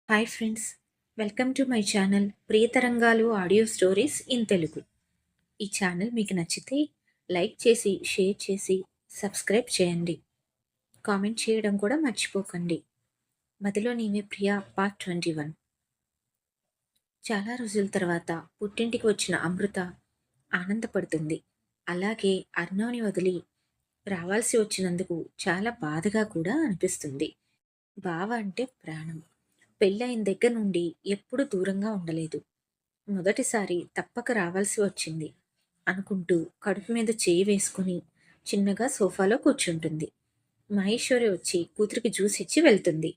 Hi friends, welcome to my channel Priyatarangalu audio stories in Telugu. ఈ channel మీకు నచ్చితే like చేసి, షేర్ చేసి, సబ్స్క్రైబ్ చేయండి. కామెంట్ చేయడం కూడా మర్చిపోకండి. మదిలో నీవే ప్రియ పార్ట్ 21. చాలా రోజుల తర్వాత పుట్టింటికి వచ్చిన అమృత ఆనందపడుతుంది. అలాగే అర్ణవ్ని వదిలి రావాల్సి వచ్చినందుకు చాలా బాధగా కూడా అనిపిస్తుంది. బావ అంటే ప్రాణం. పెళ్ళైన దగ్గర నుండి ఎప్పుడూ దూరంగా ఉండలేదు. మొదటిసారి తప్పక రావాల్సి వచ్చింది అనుకుంటూ కడుపు మీద చేయి వేసుకుని చిన్నగా సోఫాలో కూర్చుంటుంది. మహేశ్వరి వచ్చి కూతురికి జ్యూస్ ఇచ్చి వెళ్తుంది.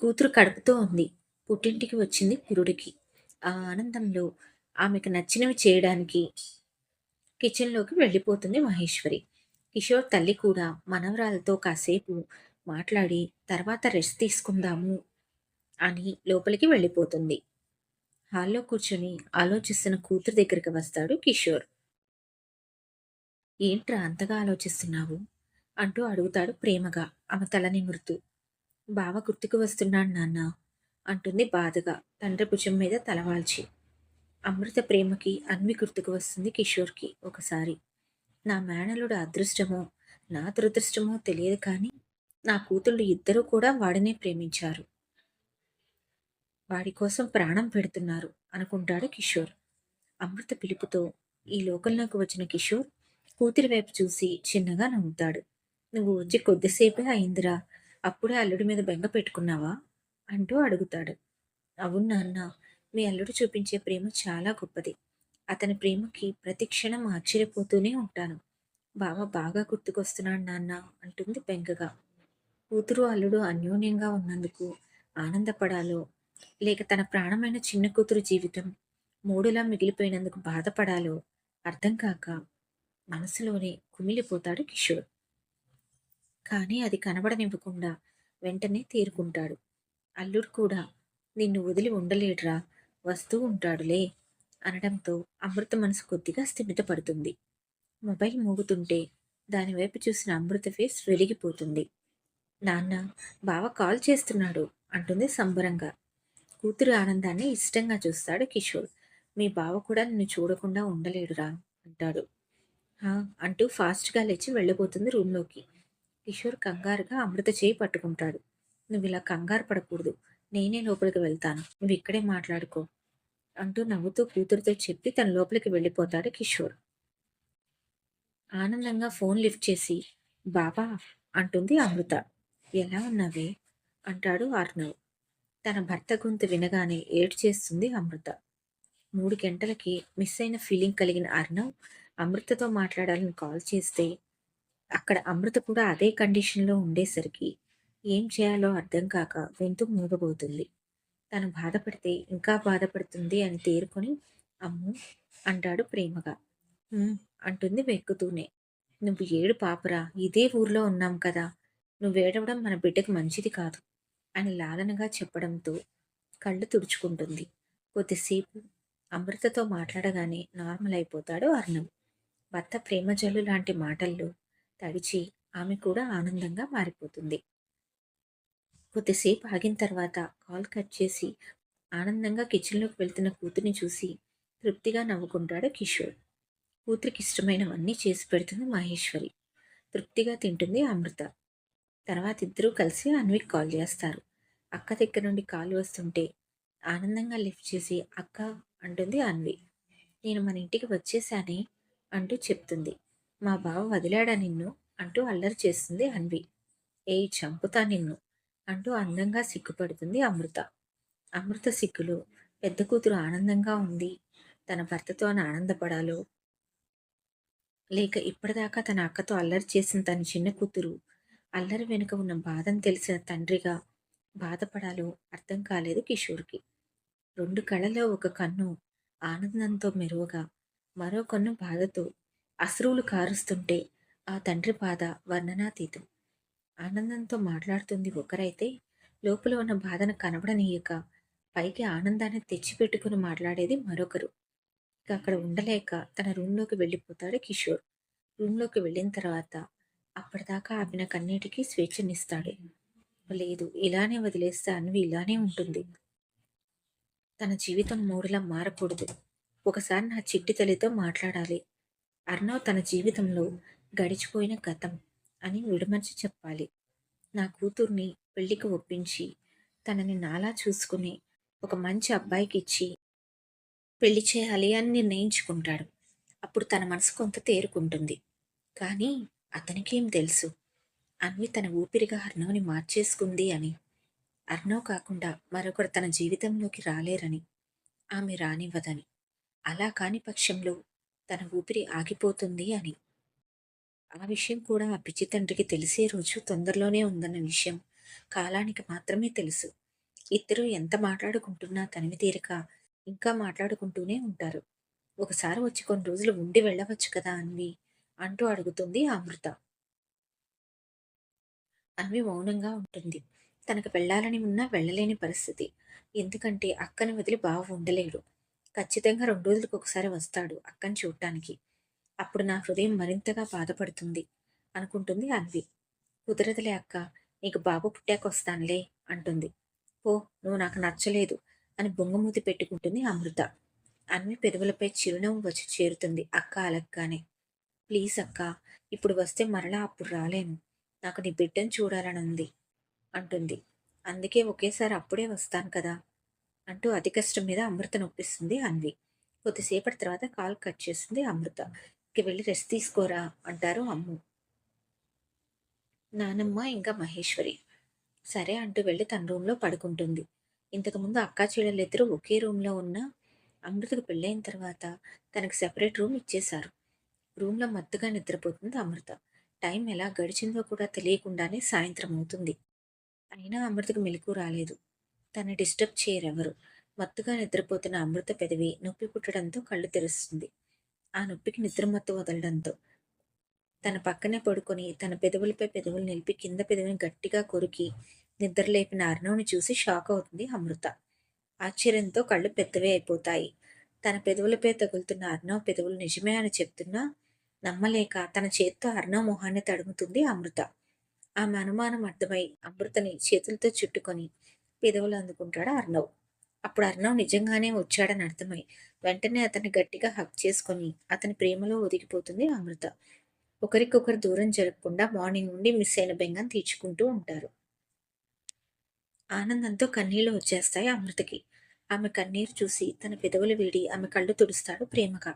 కూతురు కడుపుతో ఉంది. పుట్టింటికి వచ్చింది పురుడికి. ఆ ఆనందంలో ఆమెకు నచ్చినవి చేయడానికి కిచెన్లోకి వెళ్ళిపోతుంది మహేశ్వరి. కిషోర్ తల్లి కూడా మనవరాలతో కాసేపు మాట్లాడి తర్వాత రెస్ట్ తీసుకుందాము అని లోపలికి వెళ్ళిపోతుంది. హాల్లో కూర్చొని ఆలోచిస్తున్న కూతురు దగ్గరికి వస్తాడు కిషోర్. ఏంట్రా అంతగా ఆలోచిస్తున్నావు అంటూ అడుగుతాడు ప్రేమగా ఆమె తల నిమురుతూ. బావ గుర్తుకు వస్తున్నాడు నాన్న అంటుంది బాధగా తండ్రి భుజం మీద తలవాల్చి. అమృత ప్రేమకి అన్వి గుర్తుకు వస్తుంది కిషోర్కి ఒకసారి. నా మేనలుడు అదృష్టమో నా దురదృష్టమో తెలియదు కానీ నా కూతుళ్ళు ఇద్దరూ కూడా వాడినే ప్రేమించారు, వాడి కోసం ప్రాణం పెడుతున్నారు అనుకుంటాడు కిషోర్. అమృత పిలుపుతో ఈ లోకంలోకి వచ్చిన కిషోర్ కూతురి వైపు చూసి చిన్నగా నవ్వుతాడు. నువ్వు వచ్చి కొద్దిసేపే అయిందిరా, అప్పుడే అల్లుడి మీద బెంగ పెట్టుకున్నావా అంటూ అడుగుతాడు. అవును నాన్న, మీ అల్లుడు చూపించే ప్రేమ చాలా గొప్పది. అతని ప్రేమకి ప్రతి క్షణం ఆశ్చర్యపోతూనే ఉంటాను. బావ బాగా గుర్తుకొస్తున్నాడు నాన్న అంటుంది బెంగగా. కూతురు అల్లుడు అన్యోన్యంగా ఉన్నందుకు ఆనందపడాలో, లేక తన ప్రాణమైన చిన్న కూతురు జీవితం మూడులా మిగిలిపోయినందుకు బాధపడాలో అర్థం కాక మనసులోనే కుమిలిపోతాడు కిషోర్. కానీ అది కనబడనివ్వకుండా వెంటనే తేరుకుంటాడు. అల్లుడు కూడా నిన్ను వదిలి ఉండలేడురా, వస్తూ ఉంటాడులే అనడంతో అమృత మనసు కొద్దిగా స్థిమితపడుతుంది. మొబైల్ మోగుతుంటే దానివైపు చూసిన అమృత ఫేస్ వెలిగిపోతుంది. నాన్న, బావ కాల్ చేస్తున్నాడు అంటుంది సంబరంగా. కూతురు ఆనందాన్ని ఇష్టంగా చూస్తాడు కిషోర్. మీ బావ కూడా నిన్ను చూడకుండా ఉండలేడురా అంటాడు. హా అంటూ ఫాస్ట్గా లేచి వెళ్ళబోతుంది రూమ్లోకి. కిషోర్ కంగారుగా అమృత చేయి పట్టుకుంటాడు. నువ్వు ఇలా కంగారు పడకూడదు, నేనే లోపలికి వెళ్తాను, నువ్వు ఇక్కడే మాట్లాడుకో అంటూ నవ్వుతూ కూతురుతో చెప్పి తన లోపలికి వెళ్ళిపోతాడు కిషోర్. ఆనందంగా ఫోన్ లిఫ్ట్ చేసి బాబా అంటుంది అమృత. ఎలా ఉన్నావే అంటాడు అర్ణవ్. తన భర్త గొంతు వినగానే ఏడ్చేస్తుంది అమృత. 3 గంటలకి మిస్ అయిన ఫీలింగ్ కలిగిన అర్ణవ్ అమృతతో మాట్లాడాలని కాల్ చేస్తే అక్కడ అమృత కూడా అదే కండిషన్లో ఉండేసరికి ఏం చేయాలో అర్థం కాక గొంతు మూగబోతుంది. తను బాధపడితే ఇంకా బాధపడుతుంది అని తేరుకొని అమ్ము అంటాడు ప్రేమగా. "ఉమ్" అంటుంది వెక్కుతూనే. నువ్వు ఏడు పాపరా, ఇదే ఊర్లో ఉన్నాం కదా, నువ్వేడవడం మన బిడ్డకు మంచిది కాదు అని లాలనగా చెప్పడంతో కళ్ళు తుడుచుకుంటుంది. కొద్దిసేపు అమృతతో మాట్లాడగానే నార్మల్ అయిపోతాడు అర్ణవ్. భర్త ప్రేమజల్లు లాంటి మాటల్లో తడిచి ఆమె కూడా ఆనందంగా మారిపోతుంది. కొద్దిసేపు ఆగిన తర్వాత కాల్ కట్ చేసి ఆనందంగా కిచెన్లోకి వెళ్తున్న కూతుర్ని చూసి తృప్తిగా నవ్వుకుంటాడు కిషోర్. కూతురికి ఇష్టమైనవన్నీ చేసి పెడుతుంది మహేశ్వరి. తృప్తిగా తింటుంది అమృత. తర్వాత ఇద్దరూ కలిసి అన్వికి కాల్ చేస్తారు. అక్క దగ్గర నుండి కాల్ వస్తుంటే ఆనందంగా లిఫ్ట్ చేసి అక్క అంటుంది అన్వి. నేను మన ఇంటికి వచ్చేసానే అంటూ చెప్తుంది. మా బావ వదిలాడా నిన్ను అంటూ అల్లరి చేస్తుంది అన్వి. ఏయ్ చంపుతా నిన్ను అంటూ అందంగా సిగ్గుపడుతుంది అమృత. అమృత సిగ్గులో పెద్ద కూతురు ఆనందంగా ఉంది, తన భర్తతో ఆనందపడాలో, లేక ఇప్పటిదాకా తన అక్కతో అల్లరి చేసిన తన చిన్న కూతురు అల్లరి వెనుక ఉన్న బాధను తెలిసిన తండ్రిగా బాధపడాలో అర్థం కాలేదు కిషోర్కి. 2 కళ్ళలో ఒక కన్ను ఆనందంతో మెరువగా, మరో కన్ను బాధతో అశ్రువులు కారుస్తుంటే ఆ తండ్రి బాధ వర్ణనాతీతం. ఆనందంతో మాట్లాడుతుంది ఒకరైతే లోపల ఉన్న బాధను కనబడనీయక పైకి ఆనందాన్ని తెచ్చిపెట్టుకుని మాట్లాడేది మరొకరు. ఇక అక్కడ ఉండలేక తన రూమ్లోకి వెళ్ళిపోతాడు కిషోర్. రూమ్లోకి వెళ్ళిన తర్వాత అప్పటిదాకా ఆపిన కన్నీటికి స్వేచ్ఛనిస్తాడు. లేదు, ఇలానే వదిలేస్తే అన్వి ఇలానే ఉంటుంది. తన జీవితం మూడులా మారకూడదు. ఒకసారి నా చిట్టి తల్లితో మాట్లాడాలి. అర్ణవ్ తన జీవితంలో గడిచిపోయిన గతం అని విడమర్చి చెప్పాలి. నా కూతుర్ని పెళ్లికి ఒప్పించి తనని నాలా చూసుకుని ఒక మంచి అబ్బాయికి ఇచ్చి పెళ్లి చేయాలి అని నిర్ణయించుకుంటాడు. అప్పుడు తన మనసు కొంత తేరుకుంటుంది. కానీ అతనికేం తెలుసు అన్వి తన ఊపిరిగా అర్ణవ్ని మార్చేసుకుంది అని. అర్ణవ్ కాకుండా మరొకరు తన జీవితంలోకి రాలేరని, ఆమె రానివ్వదని. అలా కాని పక్షంలో తన ఊపిరి ఆగిపోతుంది అని. ఆ విషయం కూడా ఆ పిచ్చి తండ్రికి తెలిసే రోజు తొందరలోనే ఉందన్న విషయం కాలానికి మాత్రమే తెలుసు. ఇద్దరూ ఎంత మాట్లాడుకుంటున్నా తనివి తీరక ఇంకా మాట్లాడుకుంటూనే ఉంటారు. ఒకసారి వచ్చి కొన్ని రోజులు ఉండి వెళ్ళవచ్చు కదా అన్వి అంటూ అడుగుతుంది అమృత. అన్వి మౌనంగా ఉంటుంది. తనకు వెళ్ళాలని ఉన్నా వెళ్ళలేని పరిస్థితి. ఎందుకంటే అక్కని వదిలి బావ ఉండలేడు. ఖచ్చితంగా 2 రోజులకు ఒకసారి వస్తాడు అక్కని చూడటానికి. అప్పుడు నా హృదయం మరింతగా బాధపడుతుంది అనుకుంటుంది అన్వి. కుదరదులే అక్క, నీకు బాబు పుట్టాకొస్తానులే అంటుంది. పో, నువ్వు నాకు నచ్చలేదు అని బొంగమూతి పెట్టుకుంటుంది అమృత. అన్వి పెదవులపై చిరునవ్వు వచ్చి చేరుతుంది అక్క అలగ్గానే. ప్లీజ్ అక్క, ఇప్పుడు వస్తే మరలా అప్పుడు రాలేను. నాకు నీ బిడ్డను చూడాలని ఉంది అంటుంది. అందుకే ఒకేసారి అప్పుడే వస్తాను కదా అంటూ అతి కష్టం మీద అమృత నొప్పిస్తుంది అన్వి. కొద్దిసేపటి తర్వాత కాల్ కట్ చేస్తుంది అమృత. ఇక వెళ్ళి రెస్ట్ తీసుకోరా అంటారు అమ్ము, నానమ్మ ఇంకా మహేశ్వరి. సరే అంటూ వెళ్ళి తన రూమ్లో పడుకుంటుంది. ఇంతకుముందు అక్కా చెల్లెలిద్దరూ ఒకే రూమ్లో ఉన్న అమృతకు పెళ్ళైన తర్వాత తనకు సెపరేట్ రూమ్ ఇచ్చేశారు. రూమ్లో మత్తుగా నిద్రపోతుంది అమృత. టైం ఎలా గడిచిందో కూడా తెలియకుండానే సాయంత్రం అవుతుంది. అయినా అమృతకు మెలకు రాలేదు. తను డిస్టర్బ్ చేయరెవరు. మత్తుగా నిద్రపోతున్న అమృత పెదవి నొప్పి పుట్టడంతో కళ్ళు తెరుస్తుంది. ఆ నొప్పికి నిద్రమత్తు వదలడంతో తన పక్కనే పడుకొని తన పెదవులపై పెదవులు నిలిపి కింద పెదవిని గట్టిగా కొరికి నిద్రలేపిన అర్ణవ్ని చూసి షాక్ అవుతుంది అమృత. ఆశ్చర్యంతో కళ్ళు పెద్దవే అయిపోతాయి. తన పెదవులపై తగులుతున్న అర్ణవ్ పెదవులు నిజమే అని చెప్తున్నా నమ్మలేక తన చేత్తో అర్ణవ్ మొహాన్ని తడుముతుంది అమృత. ఆమె అనుమానం అర్థమై అమృతని చేతులతో చుట్టుకొని పెదవులు అందుకుంటాడు అర్ణవ్. అప్పుడు అర్ణవ్ నిజంగానే వచ్చాడని అర్థమై వెంటనే అతన్ని గట్టిగా హక్ చేసుకొని అతని ప్రేమలో ఒదిగిపోతుంది అమృత. ఒకరికొకరు దూరం జరగకుండా మార్నింగ్ నుండి మిస్ అయిన బెంగను తీర్చుకుంటూ ఉంటారు. ఆనందంతో కన్నీళ్లు వచ్చేస్తాయి అమృతకి. ఆమె కన్నీరు చూసి తన పెదవులు వీడి ఆమె కళ్ళు తుడుస్తాడు ప్రేమగా.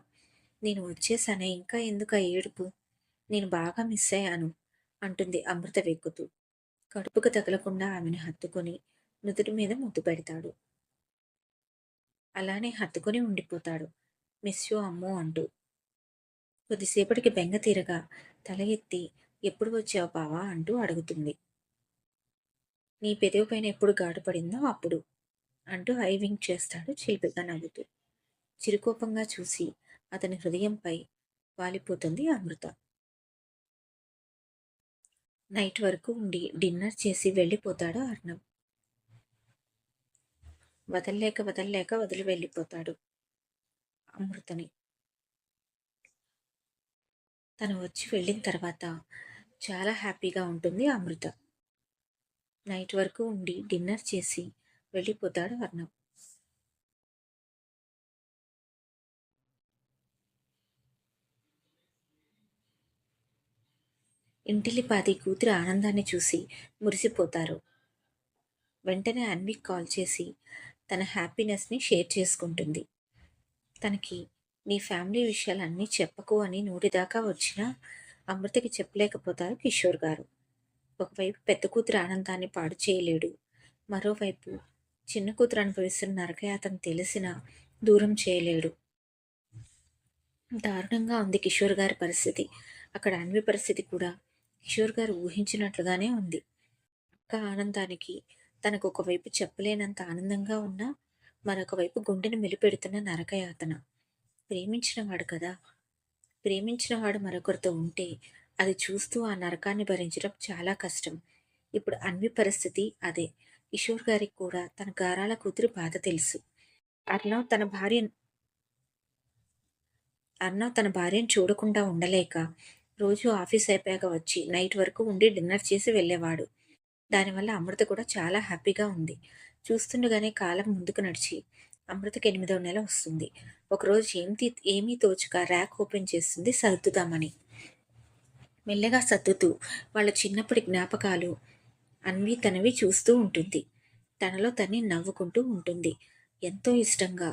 నేను వచ్చేసానే, ఇంకా ఎందుకు ఆ ఏడుపు? నేను బాగా మిస్ అయ్యాను అంటుంది అమృత వెక్కుతూ. కడుపుకు తగలకుండా ఆమెను హత్తుకొని నుదుటి మీద ముద్దు పెడతాడు. అలానే హత్తుకొని ఉండిపోతాడు. మిస్ యూ అమ్మో అంటూ. కొద్దిసేపటికి బెంగ తీరగా తల ఎత్తి ఎప్పుడు వచ్చావు బావా అంటూ అడుగుతుంది. నీ పెదవి పైన ఎప్పుడు గాఢపడిందో అప్పుడు అంటూ ఐ వింక్ చేస్తాడు చిలిపిగా నవ్వుతూ. చిరుకోపంగా చూసి అతని హృదయంపై వాలిపోతుంది అమృత. నైట్ వరకు ఉండి డిన్నర్ చేసి వెళ్ళిపోతాడు అర్ణవ్. వదల్లేక వదల్లేక వదిలి వెళ్ళిపోతాడు అమృతని. తను వచ్చి వెళ్ళిన తర్వాత చాలా హ్యాపీగా ఉంటుంది అమృత. నైట్ వరకు ఉండి డిన్నర్ చేసి వెళ్ళిపోతాడు అర్ణవ్. ఇంటిల్లిపాది కూతురి ఆనందాన్ని చూసి మురిసిపోతారు. వెంటనే అన్విక్ కాల్ చేసి తన హ్యాపీనెస్ని షేర్ చేసుకుంటుంది. తనకి నీ ఫ్యామిలీ విషయాలన్నీ చెప్పకు అని నోటిదాకా వచ్చినా అమృతకి చెప్పలేకపోతారు కిషోర్ గారు. ఒకవైపు పెద్ద కూతురు ఆనందాన్ని పాడు చేయలేడు. మరోవైపు చిన్న కూతురు అనుభవిస్తున్న నరకయాతన తెలిసినా దూరం చేయలేడు. దారుణంగా ఉంది కిషోర్ గారి పరిస్థితి. అక్కడ అన్వి పరిస్థితి కూడా కిషోర్ గారు ఊహించినట్లుగానే ఉంది. అక్క ఆనందానికి తనకు ఒకవైపు చెప్పలేనంత ఆనందంగా ఉన్నా మరొక వైపు గుండెను మెలిపెడుతున్న నరకయాతన. ప్రేమించిన వాడు కదా, ప్రేమించిన వాడు మరొకరితో ఉంటే అది చూస్తూ ఆ నరకాన్ని భరించడం చాలా కష్టం. ఇప్పుడు అన్వి పరిస్థితి అదే. కిషోర్ గారికి కూడా తన గారాల కూతురి బాధ తెలుసు. అర్ణవ్ తన భార్య అర్ణవ్ తన భార్యను చూడకుండా ఉండలేక రోజు ఆఫీస్ అయిపోయాక వచ్చి నైట్ వరకు ఉండి డిన్నర్ చేసి వెళ్ళేవాడు. దానివల్ల అమృత కూడా చాలా హ్యాపీగా ఉంది. చూస్తుండగానే కాలం ముందుకు నడిచి అమృతకి 8వ నెల వస్తుంది. ఒకరోజు ఏమీ తోచక ర్యాక్ ఓపెన్ చేస్తుంది సర్దుదామని. మెల్లగా సర్దుతూ వాళ్ళ చిన్నప్పటి జ్ఞాపకాలు అన్వి తనవి చూస్తూ ఉంటుంది. తనలో తన్ని నవ్వుకుంటూ ఉంటుంది. ఎంతో ఇష్టంగా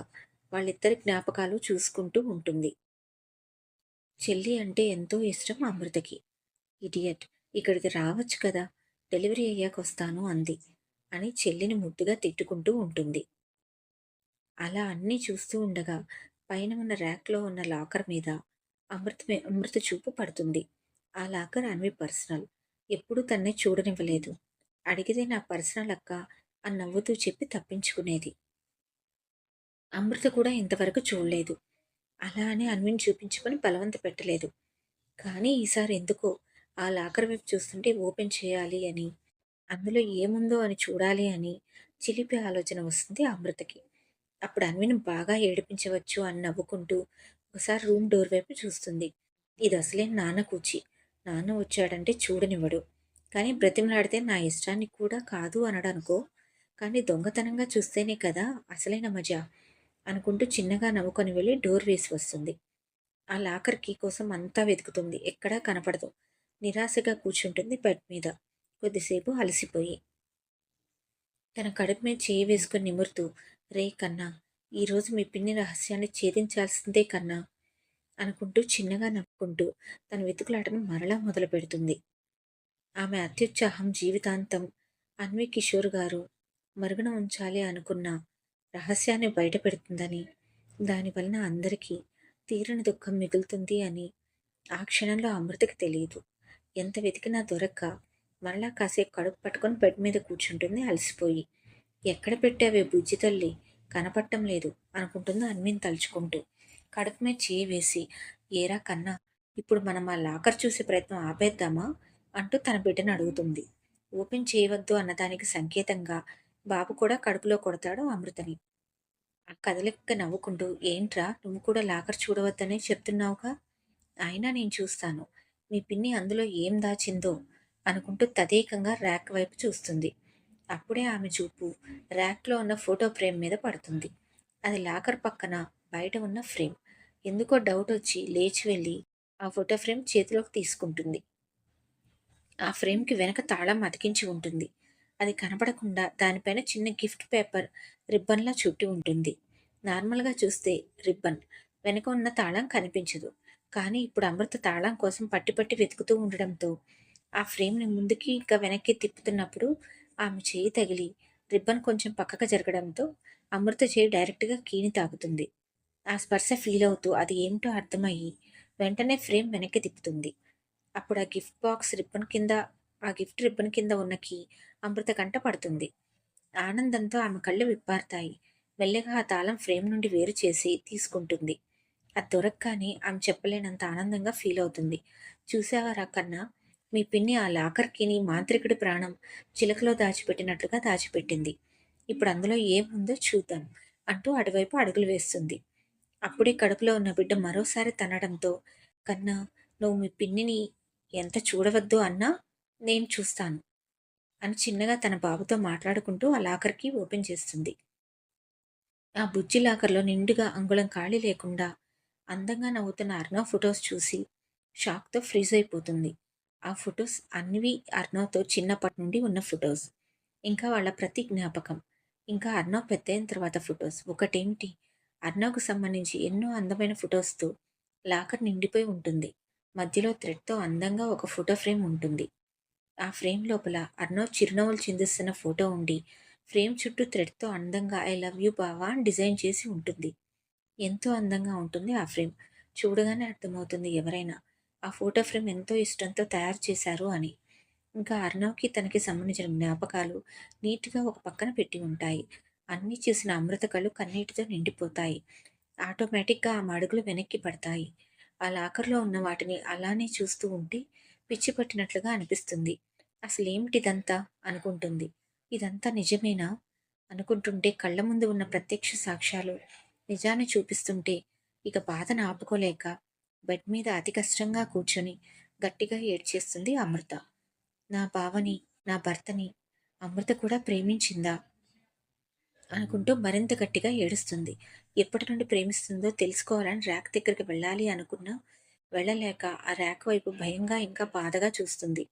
వాళ్ళిద్దరి జ్ఞాపకాలు చూసుకుంటూ ఉంటుంది. చెల్లి అంటే ఎంతో ఇష్టం అమృతకి. ఇడియట్! ఇక్కడికి రావచ్చు కదా! డెలివరీ అయ్యాకొస్తాను అంది. అని చెల్లిని ముద్దుగా తిట్టుకుంటూ ఉంటుంది. అలా అన్నీ చూస్తూ ఉండగా పైన ఉన్న ర్యాక్‌లో ఉన్న లాకర్ మీద అమృత చూపు పడుతుంది. ఆ లాకర్ అన్వి పర్సనల్. ఎప్పుడూ తనని చూడనివ్వలేదు. అడిగితే నా పర్సనల్ అక్క అని నవ్వుతూ చెప్పి తప్పించుకునేది. అమృత కూడా ఇంతవరకు చూడలేదు. అలా అని అన్విని చూపించుకొని బలవంత పెట్టలేదు. కానీ ఈసారి ఎందుకో ఆ లాకర్ వైపు చూస్తుంటే ఓపెన్ చేయాలి అని, అందులో ఏముందో అని చూడాలి అని చిలిపి ఆలోచన వస్తుంది అమృతకి. అప్పుడు అన్విని బాగా ఏడిపించవచ్చు అని నవ్వుకుంటూ ఒకసారి రూమ్ డోర్ వైపు చూస్తుంది. ఇది అసలే నాన్న కూచి. నాన్న వచ్చాడంటే చూడనివ్వడు. కానీ బ్రతిమలాడితే నా ఇష్టాన్ని కూడా కాదు అనడనుకో. కానీ దొంగతనంగా చూస్తేనే కదా అసలైన మజా అనుకుంటూ చిన్నగా నవ్వుకొని వెళ్ళి డోర్ వేసి వస్తుంది. ఆ లాకర్ కీ కోసం అంతా వెతుకుతుంది. ఎక్కడా కనపడదు. నిరాశగా కూర్చుంటుంది బెడ్ మీద. కొద్దిసేపు అలసిపోయి. తన కడుపు మీద చేయి వేసుకుని నిమురుతూ, రే కన్నా, ఈరోజు మీ పిన్ని రహస్యాన్ని ఛేదించాల్సిందే కన్నా అనుకుంటూ చిన్నగా నవ్వుకుంటూ తన వెతుకులాటను మరలా మొదలు పెడుతుంది. ఆమె అత్యుత్సాహం జీవితాంతం అన్వి కిషోర్ గారు మరుగున ఉంచాలి అనుకున్న రహస్యాన్ని బయటపెడుతుందని, దానివలన అందరికీ తీరని దుఃఖం మిగులుతుంది అని ఆ క్షణంలో అమృతకి తెలియదు. ఎంత వెతికినా దొరక్క మరలా కాసేపు కడుపు పట్టుకొని బెడ్ మీద కూర్చుంటుంది అలసిపోయి. ఎక్కడ పెట్టావే బుజ్జి తల్లి, కనపడటం లేదు అనుకుంటుంది అన్విని తలుచుకుంటూ. కడుపు మీద చేయి వేసి, ఏరా కన్నా, ఇప్పుడు మనం ఆ లాకర్ చూసే ప్రయత్నం ఆపేద్దామా అంటూ తన బిడ్డను అడుగుతుంది. ఓపెన్ చేయవద్దు అన్నదానికి సంకేతంగా బాబు కూడా కడుపులో కొడతాడు అమృతని. ఆ కదలిక నవ్వుకుంటూ, ఏంట్రా నువ్వు కూడా లాకర్ చూడవద్దనే చెప్తున్నావుగా, అయినా నేను చూస్తాను. మీ పిన్ని అందులో ఏం దాచిందో అనుకుంటూ తదేకంగా ర్యాక్ వైపు చూస్తుంది. అప్పుడే ఆమె చూపు ర్యాక్లో ఉన్న ఫోటో ఫ్రేమ్ మీద పడుతుంది. అది లాకర్ పక్కన బయట ఉన్న ఫ్రేమ్. ఎందుకో డౌట్ వచ్చి లేచి వెళ్ళి ఆ ఫోటో ఫ్రేమ్ చేతిలోకి తీసుకుంటుంది. ఆ ఫ్రేమ్కి వెనక తాళం అతికించి ఉంటుంది. అది కనపడకుండా దానిపైన చిన్న గిఫ్ట్ పేపర్ రిబ్బన్లా చుట్టి ఉంటుంది. నార్మల్గా చూస్తే రిబ్బన్ వెనక ఉన్న తాళం కనిపించదు. కానీ ఇప్పుడు అమృత తాళం కోసం పట్టి పట్టి వెతుకుతూ ఉండడంతో ఆ ఫ్రేమ్ని ముందుకి ఇంకా వెనక్కి తిప్పుతున్నప్పుడు ఆమె చేయి తగిలి రిబ్బన్ కొంచెం పక్కకు జరగడంతో అమృత చేయి డైరెక్ట్గా కీని తాకుతుంది. ఆ స్పర్శ ఫీల్ అవుతూ అది ఏమిటో అర్థమయ్యి వెంటనే ఫ్రేమ్ వెనక్కి తిప్పుతుంది. అప్పుడు ఆ గిఫ్ట్ రిబ్బన్ కింద ఉన్న కీ అమృత కంట పడుతుంది. ఆనందంతో ఆమె కళ్ళు విప్పారుతాయి. మెల్లగా ఆ తాళం ఫ్రేమ్ నుండి వేరు చేసి తీసుకుంటుంది. అది దొరక్కానే ఆమె చెప్పలేనంత ఆనందంగా ఫీల్ అవుతుంది. చూసావా కన్నా, మీ పిన్ని ఆ లాకర్ కీని మాంత్రికుడి ప్రాణం చిలకలో దాచిపెట్టినట్లుగా దాచిపెట్టింది. ఇప్పుడు అందులో ఏముందో చూద్దాం అంటూ అటువైపు అడుగులు వేస్తుంది. అప్పుడే కడుపులో ఉన్న బిడ్డ మరోసారి తన్నడంతో, కన్నా, నువ్వు మీ పిన్నిని ఎంత చూడవద్దు అన్నా నేను చూస్తాను అని చిన్నగా తన బాబుతో మాట్లాడుకుంటూ ఆ లాకర్‌కి ఓపెన్ చేస్తుంది. ఆ బుజ్జి లాకర్‌లో నిండుగా అంగుళం ఖాళీ లేకుండా అందంగా నవ్వుతున్న అర్నవ్ ఫొటోస్ చూసి షాక్‌తో ఫ్రీజ్ అయిపోతుంది. ఆ ఫొటోస్ అన్వి, అర్నవ్‌తో చిన్నప్పటి నుండి ఉన్న ఫొటోస్. ఇంకా వాళ్ళ ప్రతి జ్ఞాపకం. ఇంకా అర్నవ్ పెద్దయిన తర్వాత ఫొటోస్. ఒకటేమిటి, అర్నవ్‌కు సంబంధించి ఎన్నో అందమైన ఫొటోస్‌తో లాకర్ నిండిపోయి ఉంటుంది. మధ్యలో థ్రెడ్‌తో అందంగా ఒక ఫోటో ఫ్రేమ్ ఉంటుంది. ఆ ఫ్రేమ్ లోపల అర్నవ్ చిరునవ్వులు చిందిస్తున్న ఫోటో ఉండి, ఫ్రేమ్ చుట్టూ థ్రెడ్‌తో అందంగా ఐ లవ్ యూ బావా అని డిజైన్ చేసి ఉంటుంది. ఎంతో అందంగా ఉంటుంది ఆ ఫ్రేమ్. చూడగానే అర్థమవుతుంది ఎవరైనా ఆ ఫోటో ఫ్రేమ్ ఎంతో ఇష్టంతో తయారు చేశారు అని. ఇంకా అర్ణవ్‌కి తనకి సంబంధించిన జ్ఞాపకాలు నీట్‌గా ఒక పక్కన పెట్టి ఉంటాయి. అన్నీ చూసిన అమృత కళ్ళు కన్నీటితో నిండిపోతాయి. ఆటోమేటిక్‌గా ఆమె అడుగులు వెనక్కి పడతాయి. ఆ లాకర్‌లో ఉన్న వాటిని అలానే చూస్తూ ఉంటే పిచ్చి పట్టినట్లుగా అనిపిస్తుంది. అసలేమిటిదంతా అనుకుంటుంది. ఇదంతా నిజమేనా? అనుకుంటుంటే కళ్ళ ముందు ఉన్న ప్రత్యక్ష సాక్ష్యాలు నిజాన్ని చూపిస్తుంటే ఇక బాధను ఆపుకోలేక బెడ్ మీద అతి కష్టంగా కూర్చొని గట్టిగా ఏడ్చేస్తుంది అమృత. నా బావని, నా భర్తని అమృత కూడా ప్రేమించిందా అనుకుంటూ మరింత గట్టిగా ఏడుస్తుంది. ఎప్పటి నుండి ప్రేమిస్తుందో తెలుసుకోవాలని ర్యాక్ దగ్గరికి వెళ్ళాలి అనుకున్నా వెళ్ళలేక ఆ ర్యాక్ వైపు భయంగా ఇంకా బాధగా చూస్తుంది.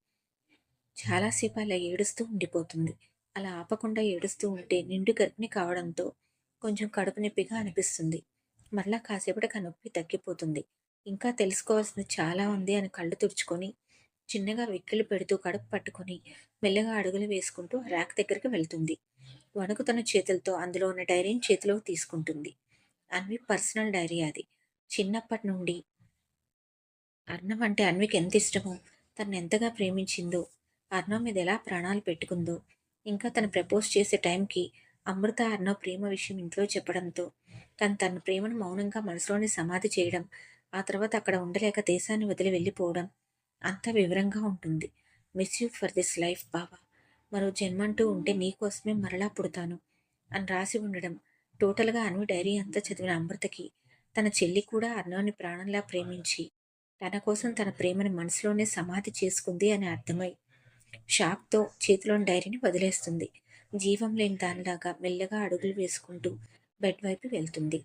చాలాసేపు అలా ఏడుస్తూ ఉండిపోతుంది. అలా ఆపకుండా ఏడుస్తూ ఉంటే నిండు గర్భిణి కావడంతో కొంచెం కడుపు నొప్పిగా అనిపిస్తుంది. మరలా కాసేపటికి ఆ నొప్పి తగ్గిపోతుంది. ఇంకా తెలుసుకోవాల్సింది చాలా ఉంది అని కళ్ళు తుడుచుకొని చిన్నగా వెక్కిళ్ళు పెడుతూ కడుపు పట్టుకొని మెల్లగా అడుగులు వేసుకుంటూ ఆ ర్యాక్ దగ్గరికి వెళ్తుంది. వణుకుతున్న చేతులతో అందులో ఉన్న డైరీని చేతిలోకి తీసుకుంటుంది. అన్వి పర్సనల్ డైరీ అది. చిన్నప్పటి నుండి అర్ణవ్ అంటే అన్వికి ఎంత ఇష్టమో, తనని ఎంతగా ప్రేమించిందో, అర్ణవ్ మీద ఎలా ప్రాణాలు పెట్టుకుందో, ఇంకా తను ప్రపోజ్ చేసే టైంకి అమృత అర్ణవ్ ప్రేమ విషయం ఇంట్లో చెప్పడంతో తన ప్రేమను మౌనంగా మనసులోనే సమాధి చేయడం, ఆ తర్వాత అక్కడ ఉండలేక దేశాన్ని వదిలి వెళ్ళిపోవడం అంత వివరంగా ఉంటుంది. Miss you for this life బావా. మరో జన్మంటూ ఉంటే నీకోసమే మరలా పుడతాను అని రాసి ఉండడం. టోటల్గా అన్వి డైరీ అంతా చదివిన అమృతకి తన చెల్లి కూడా అర్ణవ్ని ప్రాణంలా ప్రేమించి తన కోసం తన ప్రేమని మనసులోనే సమాధి చేసుకుంది అని అర్థమై షాక్తో చేతిలోని డైరీని వదిలేస్తుంది. జీవం లేని దానిలాగా మెల్లగా అడుగులు వేసుకుంటూ బెడ్ వైపు వెళ్తుంది.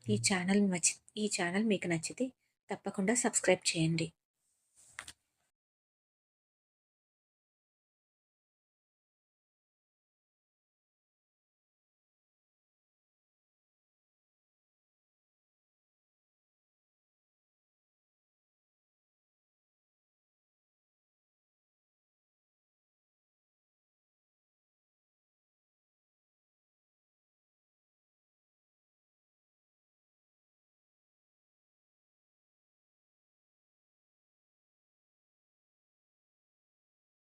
ఈ ఛానల్ మీకు నచ్చితే తప్పకుండా సబ్స్క్రైబ్ చేయండి.